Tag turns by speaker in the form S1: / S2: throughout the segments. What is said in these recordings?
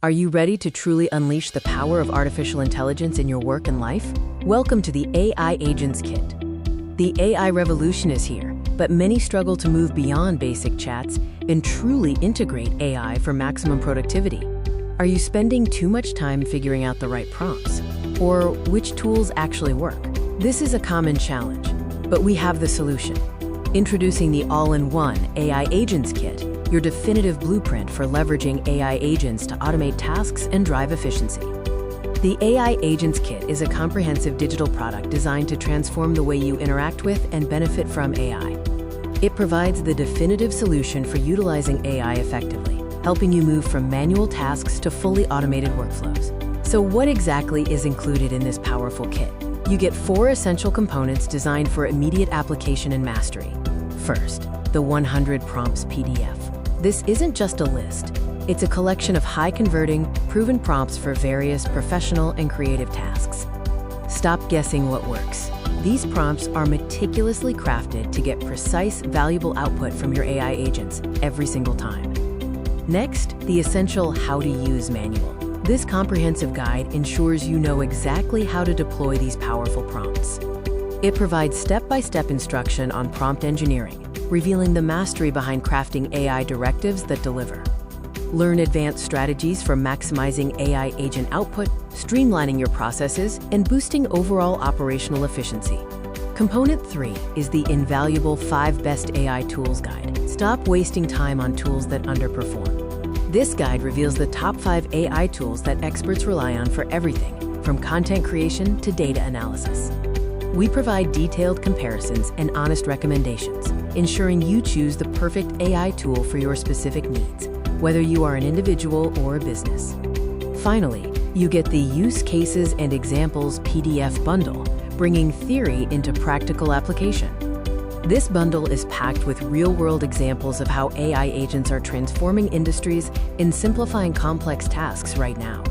S1: Are you ready to truly unleash the power of artificial intelligence in your work and life? Welcome to the AI Agents Kit. The AI revolution is here, but many struggle to move beyond basic chats and truly integrate AI for maximum productivity. Are you spending too much time figuring out the right prompts? Or which tools actually work? This is a common challenge, but we have the solution. Introducing the all-in-one AI Agents Kit, your definitive blueprint for leveraging AI agents to automate tasks and drive efficiency. The AI Agents Kit is a comprehensive digital product designed to transform the way you interact with and benefit from AI. It provides the definitive solution for utilizing AI effectively, helping you move from manual tasks to fully automated workflows. So what exactly is included in this powerful kit? You get 4 essential components designed for immediate application and mastery. First, the 100 Prompts PDF. This isn't just a list. It's a collection of high-converting, proven prompts for various professional and creative tasks. Stop guessing what works. These prompts are meticulously crafted to get precise, valuable output from your AI agents every single time. Next, the essential How to Use manual. This comprehensive guide ensures you know exactly how to deploy these powerful prompts. It provides step-by-step instruction on prompt engineering, revealing the mastery behind crafting AI directives that deliver. Learn advanced strategies for maximizing AI agent output, streamlining your processes, and boosting overall operational efficiency. Component 3 is the invaluable 5 Best AI Tools Guide. Stop wasting time on tools that underperform. This guide reveals the top 5 AI tools that experts rely on for everything, from content creation to data analysis. We provide detailed comparisons and honest recommendations, ensuring you choose the perfect AI tool for your specific needs, whether you are an individual or a business. Finally, you get the Use Cases and Examples PDF bundle, bringing theory into practical application. This bundle is packed with real-world examples of how AI agents are transforming industries and simplifying complex tasks right now.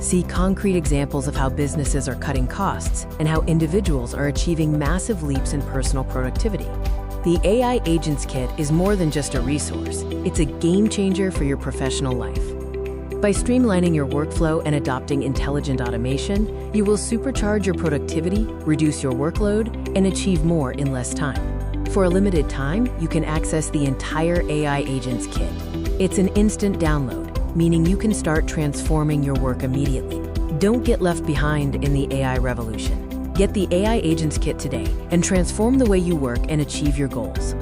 S1: See concrete examples of how businesses are cutting costs and how individuals are achieving massive leaps in personal productivity. The AI Agents Kit is more than just a resource. It's a game changer for your professional life. By streamlining your workflow and adopting intelligent automation, you will supercharge your productivity, reduce your workload, and achieve more in less time. For a limited time, you can access the entire AI Agents Kit. It's an instant download, meaning you can start transforming your work immediately. Don't get left behind in the AI revolution. Get the AI Agents Kit today and transform the way you work and achieve your goals.